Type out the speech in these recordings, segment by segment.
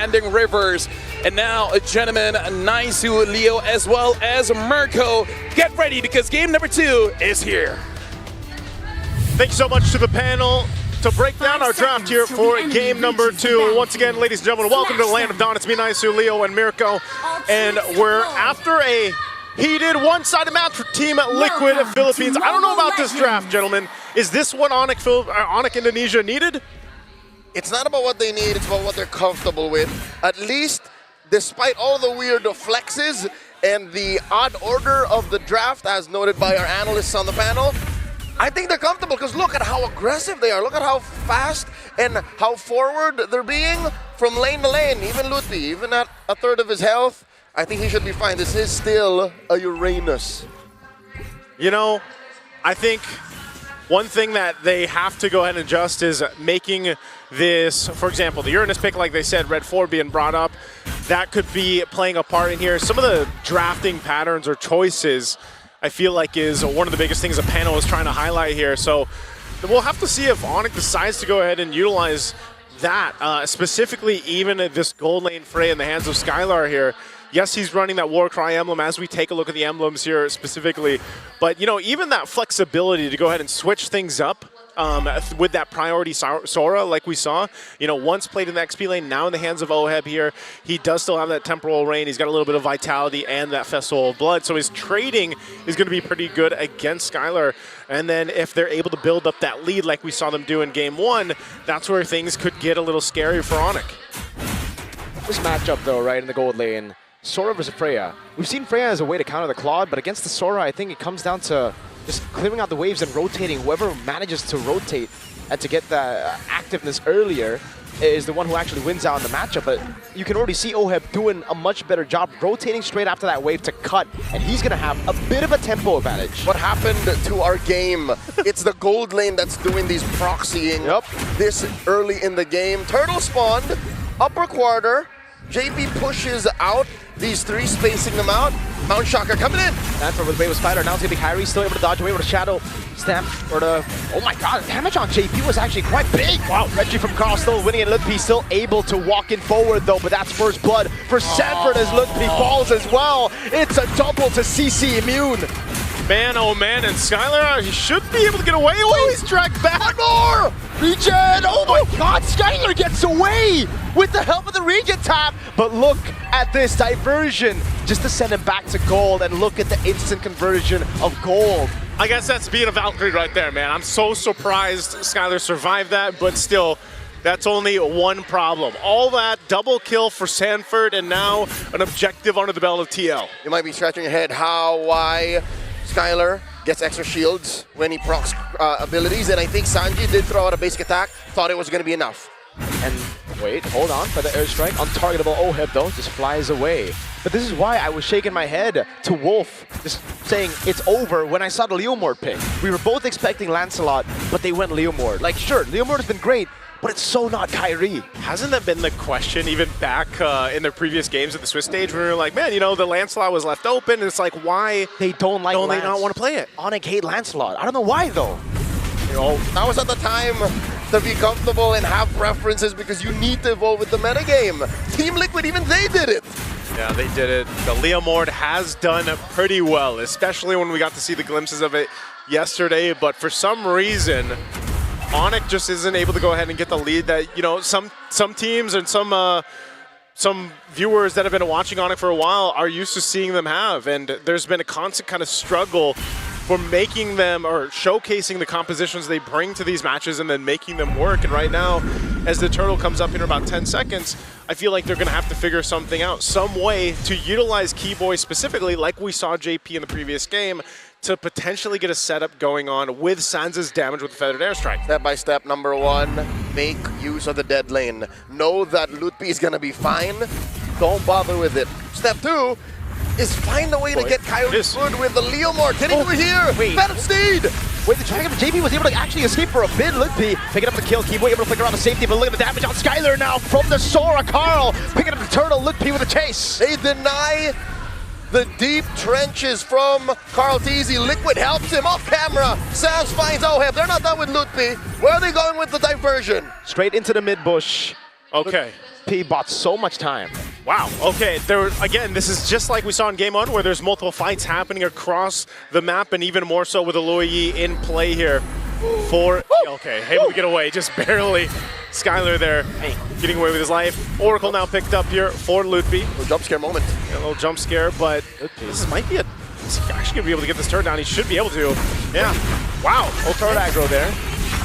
Landing Rivers. And now, gentlemen, Naisu, Leo, as well as Mirko, get ready because game number 2 is here. Thank you so much to the panel to break down our draft here for game number 2. Once again, ladies and gentlemen, welcome to the land of Dawn. It's me, Naisu, Leo, and Mirko. And we're after a heated one-sided match for Team Liquid Philippines. I don't know about this draft, gentlemen. Is this what ONIC Indonesia needed? It's not about what they need, it's about what they're comfortable with. At least, despite all the weird flexes and the odd order of the draft, as noted by our analysts on the panel, I think they're comfortable because look at how aggressive they are. Look at how fast and how forward they're being from lane to lane. Even Lutpi, even at a third of his health, I think he should be fine. This is still a Uranus. You know, I think one thing that they have to go ahead and adjust is making this, for example, the Uranus pick, like they said, Red 4 being brought up, that could be playing a part in here. Some of the drafting patterns or choices I feel like is one of the biggest things the panel is trying to highlight here. So we'll have to see if ONIC decides to go ahead and utilize that, specifically even this gold lane fray in the hands of Skylar here. Yes, he's running that Warcry emblem as we take a look at the emblems here specifically. But, you know, even that flexibility to go ahead and switch things up with that priority Sora like we saw, you know, once played in the XP lane, now in the hands of Oheb here, he does still have that temporal reign. He's got a little bit of vitality and that Festival of Blood. So his trading is going to be pretty good against Skylar. And then if they're able to build up that lead like we saw them do in game 1, that's where things could get a little scary for ONIC. This matchup though, right, in the gold lane, Sora versus Freya. We've seen Freya as a way to counter the Claude, but against the Sora, I think it comes down to just clearing out the waves and rotating. Whoever manages to rotate and to get the activeness earlier is the one who actually wins out in the matchup. But you can already see Oheb doing a much better job rotating straight after that wave to cut, and he's going to have a bit of a tempo advantage. What happened to our game? It's the gold lane that's doing these proxying this early in the game. Turtle spawned, upper quarter, JP pushes out these 3, spacing them out. Mount Shocker coming in. Stanford with Wave of Spider. Now it's going to be Kyrie still able to dodge away with a Shadow Stamp. Or the, oh my god, damage on JP was actually quite big. Wow, Reggie from Carl still winning, and Lutpi still able to walk in forward though, but that's first blood for Stanford as Lutpi falls as well. It's a double to CC immune. Man, oh man, and Skylar, he should be able to get away. Oh, he's dragged back. More! Regen! Oh my god, Skylar gets away with the help of the regen tap. But look at this diversion just to send him back to gold, and look at the instant conversion of gold. I guess that's being a Valkyrie right there, man. I'm so surprised Skylar survived that, but still, that's only one problem. All that double kill for Sanford, and now an objective under the belt of TL. You might be scratching your head why Skylar gets extra shields when he procs abilities, and I think Sanji did throw out a basic attack, thought it was going to be enough. And wait, hold on for the airstrike. Untargetable Oheb though, just flies away. But this is why I was shaking my head to Wolf, just saying it's over when I saw the Leomord pick. We were both expecting Lancelot, but they went Leomord. Like sure, Leomord has been great, but it's so not Kyrie. Hasn't that been the question even back in their previous games at the Swiss stage where we were like, man, you know, the Lancelot was left open, and it's like, why they don't like they not want to play it? ONIC hate Lancelot. I don't know why though. You know, that was at the time to be comfortable and have preferences because you need to evolve with the metagame. Team Liquid, even they did it. Yeah, they did it. The Leomord has done pretty well, especially when we got to see the glimpses of it yesterday, but for some reason, ONIC just isn't able to go ahead and get the lead that, you know, some teams and some viewers that have been watching ONIC for a while are used to seeing them have, and there's been a constant kind of struggle for making them or showcasing the compositions they bring to these matches and then making them work. And right now, as the turtle comes up in about 10 seconds, I feel like they're going to have to figure something out, some way to utilize Keyboy specifically, like we saw JP in the previous game, to potentially get a setup going on with Sansa's damage with the Feathered Airstrike. Step by step, number 1, make use of the dead lane. Know that Lutpi is going to be fine. Don't bother with it. Step 2 is find a way to get Kyrie good with the Leomord. Getting over here. Phantom Steed. Wait, the Dragon JP was able to actually escape for a bit. Lutpi picking up the kill. Keyboy able to flicker on the safety, but look at the damage on Skylar now from the Sora. Carl picking up the turtle. Lutpi with a chase. They deny the deep trenches from Carl Teasy. Liquid helps him off camera. Sans finds Oheb. They're not done with Lutpi. Where are they going with the diversion? Straight into the mid bush. Okay. P bought so much time. Wow. Okay. Again, this is just like we saw in Game 1, where there's multiple fights happening across the map, and even more so with Aloyi in play here. Okay, able to get away, just barely. Skylar there, getting away with his life. Oracle now picked up here for Lutfi. A jump scare moment. A little jump scare, but this might be he's actually gonna be able to get this turret down. He should be able to. Yeah. Wow. Turret aggro there.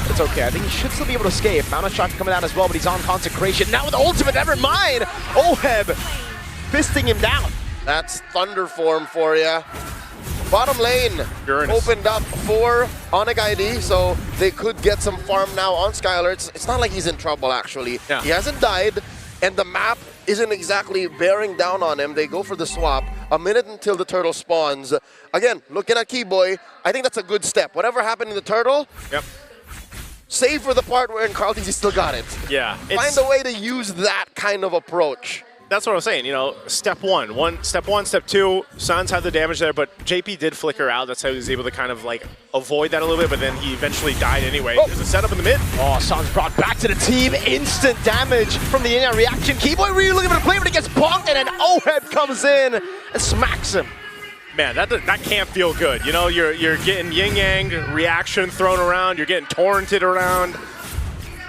It's okay. I think he should still be able to escape. Mountain Shock coming down as well, but he's on Consecration. Now with the ultimate, never mind. Oheb fisting him down. That's Thunder Form for you. Bottom lane Uranus opened up for ONIC ID, so they could get some farm now on Skylar. It's not like he's in trouble, actually. Yeah. He hasn't died, and the map isn't exactly bearing down on him. They go for the swap. A minute until the turtle spawns. Again, looking at Keyboy, I think that's a good step. Whatever happened in the turtle, Yep. save for the part where in Carlton's he still got it. Yeah. Find a way to use that kind of approach. That's what I was saying, you know, step one, step two, Sans had the damage there, but JP did flicker out. That's how he was able to kind of like avoid that a little bit, but then he eventually died anyway. There's a setup in the mid. Oh, Sans brought back to the team. Instant damage from the in-air reaction. Keyboy really looking for the play, but he gets bonked, and then Oheb comes in and smacks him. Man, that can't feel good. You know, you're getting yin-yang reaction thrown around, you're getting torrented around.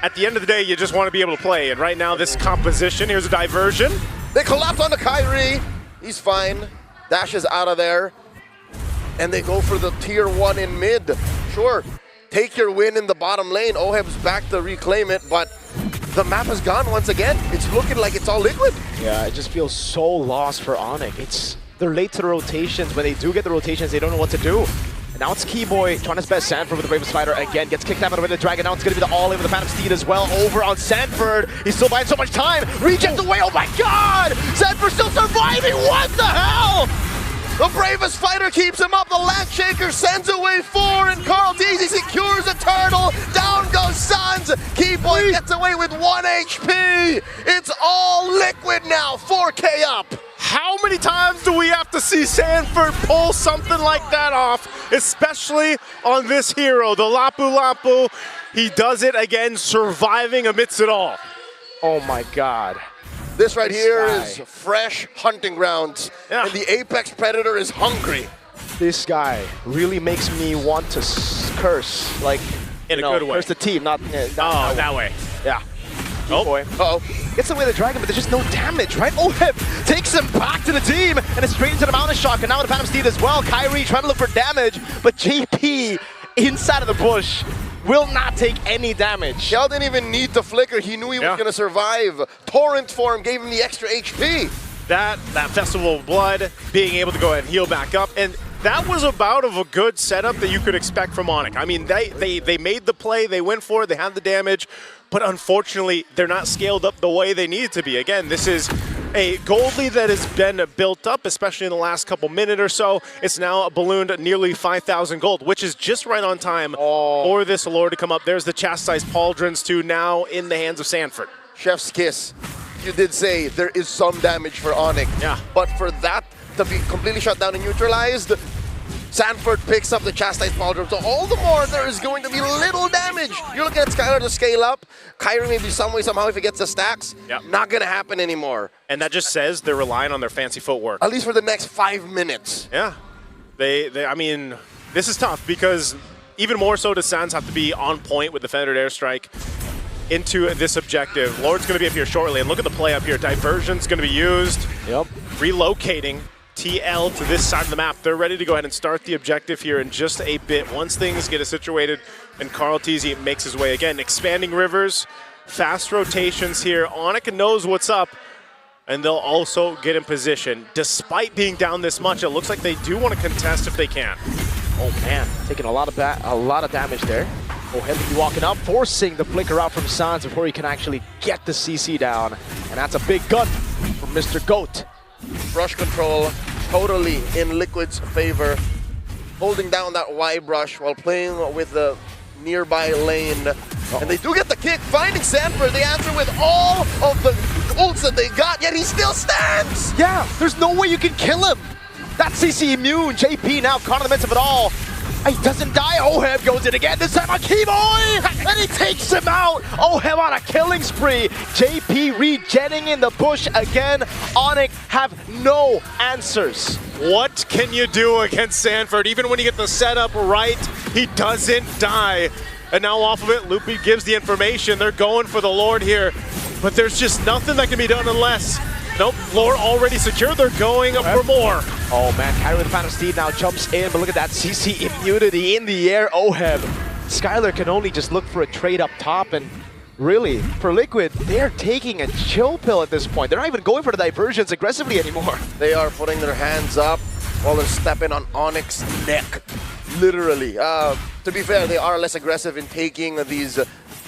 At the end of the day, you just want to be able to play, and right now this composition, here's a diversion. They collapse onto Kyrie. He's fine. Dash is out of there. And they go for the tier 1 in mid. Sure, take your win in the bottom lane. Oheb's back to reclaim it, but the map is gone once again. It's looking like it's all liquid. Yeah, it just feels so lost for ONIC. They're late to the rotations. When they do get the rotations, they don't know what to do. And now it's Keyboy trying his best. Sanford with the Raven Spider again. Gets kicked out of the Dragon. Now it's going to be the all-in with the Phantom Steed as well. Over on Sanford. He's still buying so much time. Reject away. Oh my god! Sanford still surviving. What the hell? The bravest fighter keeps him up. The Landshaker sends away 4, and Carl Deasy secures a turtle. Down goes Sans. Keyboy gets away with 1 HP. It's all liquid now. 4K up. How many times do we have to see Sanford pull something like that off, especially on this hero, the Lapu Lapu? He does it again, surviving amidst it all. Oh my god. This right here is fresh hunting grounds, Yeah. and the apex predator is hungry. This guy really makes me want to curse. Like, In a good way. Curse the team, not that way. Yeah. Oh. Boy. Uh-oh. Gets away the Dragon, but there's just no damage, right? Oheb takes him back to the team, and it's straight into the Mountain Shock, and now with the Phantom Steed as well. Kyrie trying to look for damage, but JP inside of the bush will not take any damage. Shell didn't even need to flicker. He knew he was going to survive. Torrent form gave him the extra HP. That Festival of Blood, being able to go ahead and heal back up, and that was about of a good setup that you could expect from ONIC. I mean, they made the play, they went for it, they had the damage, but unfortunately, they're not scaled up the way they need to be. Again, this is a gold lead that has been built up, especially in the last couple minutes or so. It's now ballooned nearly 5,000 gold, which is just right on time for this lore to come up. There's the Chastised Pauldrons too, now in the hands of Sanford. Chef's kiss. You did say there is some damage for ONIC. Yeah. But for that to be completely shut down and neutralized, Sanford picks up the Chastised Pauldron. So all the more there is going to be little damage. You're looking at Skylar to scale up. Kyrie maybe some way, somehow, if he gets the stacks, not going to happen anymore. And that just says they're relying on their fancy footwork. At least for the next 5 minutes. Yeah. I mean, this is tough because even more so does Sans have to be on point with the Fendered Airstrike into this objective. Lord's going to be up here shortly, and look at the play up here. Diversion's going to be used. Yep. Relocating TL to this side of the map. They're ready to go ahead and start the objective here in just a bit. Once things get situated and Carl Teasy makes his way again. Expanding rivers, fast rotations here. ONIC knows what's up, and they'll also get in position. Despite being down this much, it looks like they do want to contest if they can. Oh man, taking a lot of damage there. Oheb walking up, forcing the flicker out from Sans before he can actually get the CC down. And that's a big gun from Mr. Goat. Brush control totally in Liquid's favor. Holding down that Y brush while playing with the nearby lane. And they do get the kick, finding Sanford. They answer with all of the ults that they got, yet he still stands! Yeah, there's no way you can kill him. That's CC immune. JP now caught in the midst of it all. He doesn't die. Oheb goes in again. This time on Keyboy, and he takes him out. Oheb on a killing spree. JP regenning in the bush again. ONIC have no answers. What can you do against Sanford? Even when you get the setup right, he doesn't die. And now off of it, Loopy gives the information. They're going for the Lord here, but there's just nothing that can be done unless... Nope, Lord already secured. They're going for more. Oh man, Kyrie with the Phantom Steed now jumps in, but look at that CC immunity in the air. Oheb. Skylar can only just look for a trade up top, and really, for Liquid, they're taking a chill pill at this point. They're not even going for the diversions aggressively anymore. They are putting their hands up while they're stepping on ONIC's neck, literally. To be fair, they are less aggressive in taking these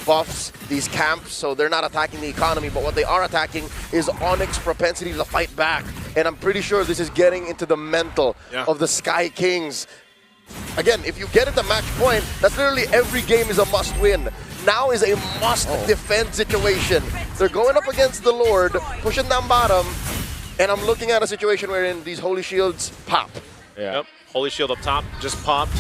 buffs, these camps, so they're not attacking the economy, but what they are attacking is ONIC's propensity to fight back. And I'm pretty sure this is getting into the mental of the Sky Kings. Again, if you get at the match point, that's literally every game is a must win. Now is a must defend situation. They're going up against the Lord, pushing down bottom, and I'm looking at a situation wherein these Holy Shields pop. Yep, Holy Shield up top, just popped.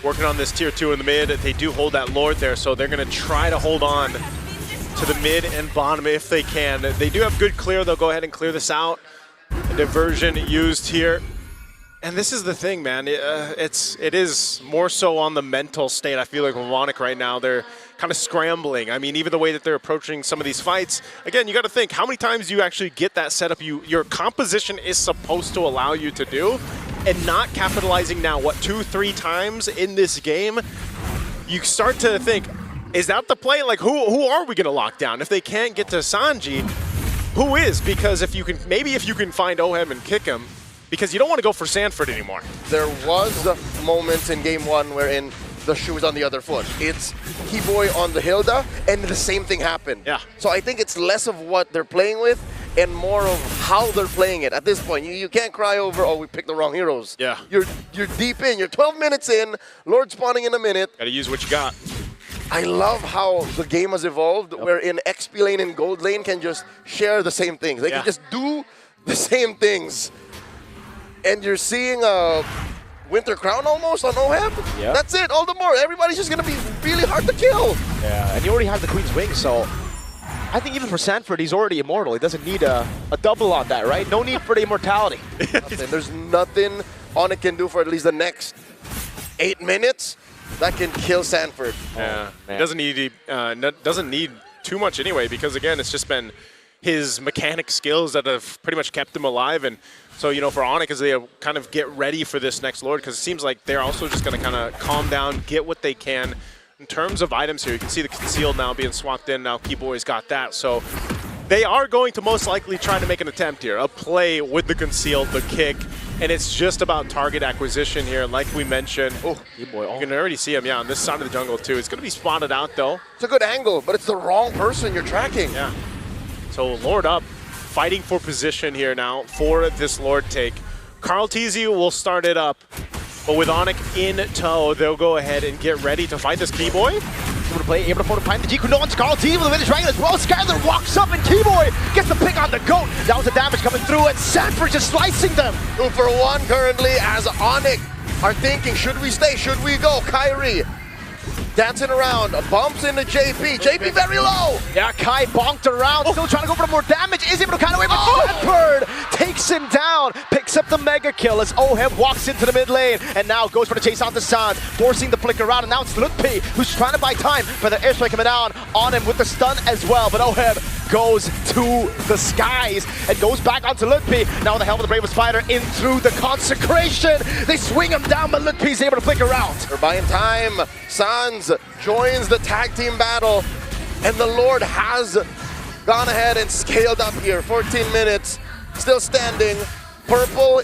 Working on this tier 2 in the mid. They do hold that Lord there, so they're going to try to hold on to the mid and bottom if they can. They do have good clear. They'll go ahead and clear this out. A diversion used here. And this is the thing, man. It is more so on the mental state. I feel like with ONIC right now, they're kind of scrambling. I mean, even the way that they're approaching some of these fights, again, you got to think, how many times do you actually get that setup your composition is supposed to allow you to do, and not capitalizing now, what, 2-3 times in this game? You start to think, is that the play? Like, who are we going to lock down? If they can't get to Sanji, who is? Because if you can, maybe if you can find Oheb and kick him, because you don't want to go for Sanford anymore. There was moments in game 1 wherein the shoe is on the other foot. It's Keyboy on the Hilda, and the same thing happened. Yeah. So I think it's less of what they're playing with and more of how they're playing it. At this point, you can't cry over, oh, we picked the wrong heroes. Yeah. You're deep in. You're 12 minutes in. Lord spawning in a minute. Got to use what you got. I love how the game has evolved, wherein XP lane and gold lane can just share the same things. They can just do the same things. And you're seeing a Winter Crown almost on Oheb. Yeah. That's it, all the more. Everybody's just going to be really hard to kill. Yeah, and he already has the Queen's Wing, so I think even for Sanford, he's already immortal. He doesn't need a double on that, right? No need for the immortality. There's nothing ONIC can do for at least the next 8 minutes that can kill Sanford. Yeah, it doesn't need too much anyway, because again, it's just been his mechanic skills that have pretty much kept him alive. And so, you know, for ONIC, as they kind of get ready for this next Lord, because it seems like they're also just going to kind of calm down, get what they can. In terms of items here, you can see the concealed now being swapped in. Now Keyboy's got that. So they are going to most likely try to make an attempt here, a play with the concealed, the kick, and it's just about target acquisition here, like we mentioned. Oh, Keyboy, you can already see him, on this side of the jungle too. It's going to be spotted out, though. It's a good angle, but it's the wrong person you're tracking. Yeah. So Lord up, fighting for position here now for this Lord take. Carl Teasy will start it up, but with ONIC in tow, they'll go ahead and get ready to fight this Keyboy. Able to play, able to find the G. No one's Carl Teasy with a Vintage Dragon as well. Skylar walks up and Keyboy gets the pick on the goat. That was the damage coming through, and Sanford just slicing them. 2 for 1 currently as ONIC are thinking, should we stay, should we go? Kyrie dancing around, bumps into JP. JP very low. Yeah, Kai bonked around, still trying to go for more damage. Is able to kind of away, but Sanford takes him down, picks up the mega kill as Oheb walks into the mid lane, and now goes for the chase on the Sans, forcing the flicker out, and now it's Lutpi who's trying to buy time, but the airstrike coming down on him with the stun as well, but Oheb goes to the skies and goes back onto Lutpi. Now with the help of the Bravest Fighter in through the consecration. They swing him down, but Lutpi's able to flicker out. They're buying time. Sans joins the tag team battle, and the Lord has gone ahead and scaled up here. 14 minutes, still standing. Purple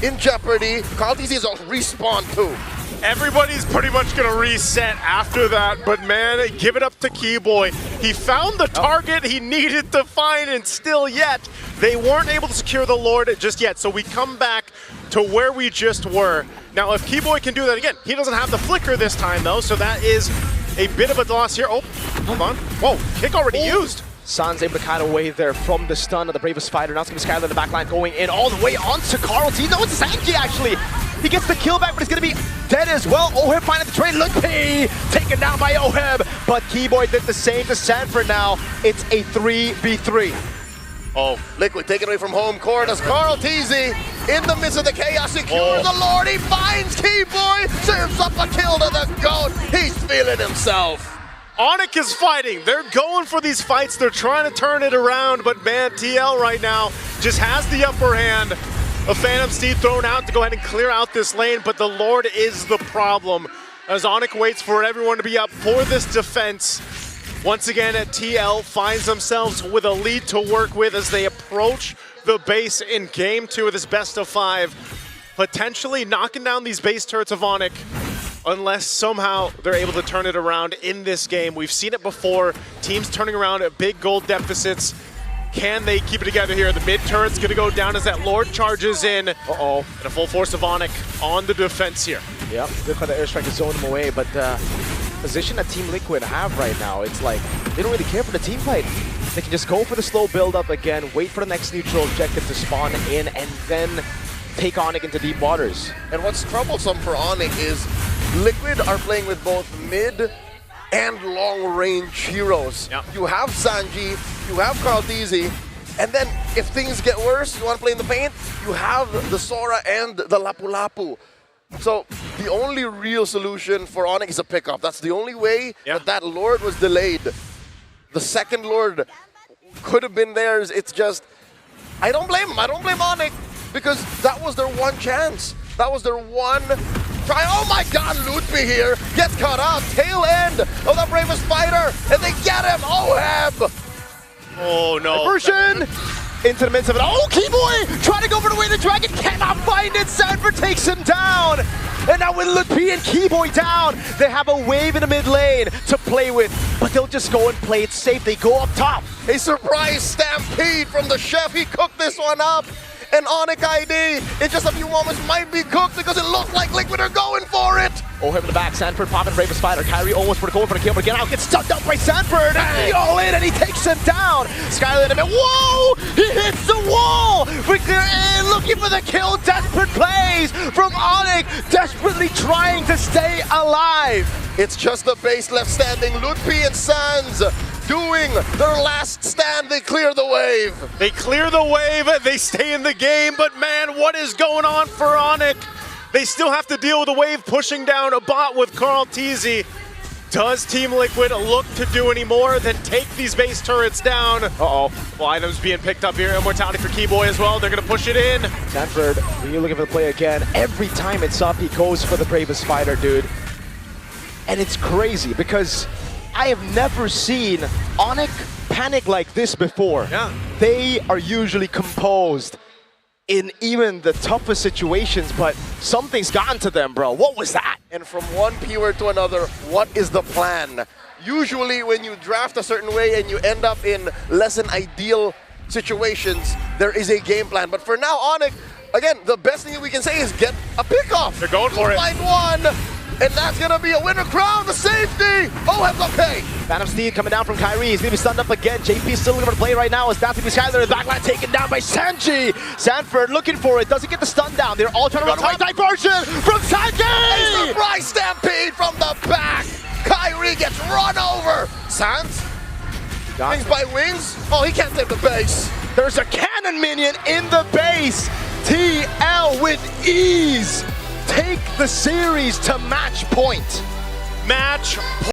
in jeopardy. Carl TC is a respawn too. Everybody's pretty much going to reset after that, but man, give it up to Keyboy. He found the target he needed to find, and still yet, they weren't able to secure the Lord just yet. So we come back to where we just were. Now, if Keyboy can do that again, he doesn't have the flicker this time, though, so that is a bit of a loss here. Oh, hold on. Whoa, kick already used. Sans able to kind of wave there from the stun of the Bravest Fighter. Now it's going to be Skylar in the backline going in all the way onto Carl T. No, it's Sanji actually. He gets the kill back, but he's going to be dead as well. Oheb finding the trade. Lutpi taken down by Oheb, but Keyboy did the same to Sanford now. It's a 3v3. Oh, Liquid taken away from home court as Carl Teasy in the midst of the chaos secures the Lord. He finds Keyboy, serves up a kill to the GOAT. He's feeling himself. ONIC is fighting. They're going for these fights. They're trying to turn it around, but man, TL right now just has the upper hand. A Phantom Steed thrown out to go ahead and clear out this lane, but the Lord is the problem as ONIC waits for everyone to be up for this defense. Once again, TL finds themselves with a lead to work with as they approach the base in game 2 of this best of 5, potentially knocking down these base turrets of ONIC unless somehow they're able to turn it around in this game. We've seen it before, teams turning around at big gold deficits. Can they keep it together here? The mid turret's gonna go down as that Lord charges in. And a full force of ONIC on the defense here. Yep, good for the airstrike to zone him away, but position that Team Liquid have right now, it's like they don't really care for the team fight. They can just go for the slow build up again, wait for the next neutral objective to spawn in, and then take ONIC into deep waters. And what's troublesome for ONIC is Liquid are playing with both mid and long-range heroes. Yep. You have Sanji, you have Carl Teasy, and then if things get worse, you want to play in the paint, you have the Sora and the Lapu Lapu. So the only real solution for ONIC is a pickup. That's the only way that Lord was delayed. The second Lord could have been theirs. It's just, I don't blame them. I don't blame ONIC because that was their one chance. That was their one try. Oh my God, Lutpi here gets caught up. Tail end of the Bravest Fighter, and they get him. Oheb. Oh no. Diversion into the midst of it. Oh, Keyboy trying to go for the way the dragon cannot find it. Sanford takes him down. And now with Lutpi and Keyboy down, they have a wave in the mid lane to play with, but they'll just go and play it safe. They go up top. A surprise stampede from the chef. He cooked this one up. And ONIC ID in just a few moments might be cooked because it looks like Liquid are going for it. Oheb in the back, Sanford popping Bravest Spider. Kyrie almost for the goal for the kill, but again out gets stunned out by Sanford. And he all in and he takes him down. Skyler in a minute. Whoa! He hits the wall! And looking for the kill. Desperate plays from ONIC, desperately trying to stay alive. It's just the base left standing. Lutpi and Sans doing their last stand. They clear the wave. They clear the wave, they stay in the game, but man, what is going on for ONIC? They still have to deal with the wave pushing down a bot with Carl Teasy. Does Team Liquid look to do any more than take these base turrets down? Well, items being picked up here. Immortality for Keyboy as well. They're going to push it in. Sanford, when you're looking for the play again, every time it's up, he goes for the Bravest Fighter, dude. And it's crazy because I have never seen ONIC panic like this before. Yeah. They are usually composed in even the toughest situations, but something's gotten to them, bro. What was that? And from one keyword to another, what is the plan? Usually when you draft a certain way and you end up in less than ideal situations, there is a game plan. But for now, ONIC, again, the best thing we can say is get a pickoff. They're going for it. Find one. And that's going to be a winner crown, the safety. Oheb's okay. Phantom Steed coming down from Kyrie. He's going to be stunned up again. JP still looking for the play right now. It's down to be Skyler in the backline, taken down by Sanji. Sanford looking for it. Doesn't get the stun down. They're all trying to run away. Diversion from Sanji. A surprise stampede from the back. Kyrie gets run over. Sans? Wings by wings? Oh, he can't save the base. There's a cannon minion in the base. TL with ease take the series to match point. Match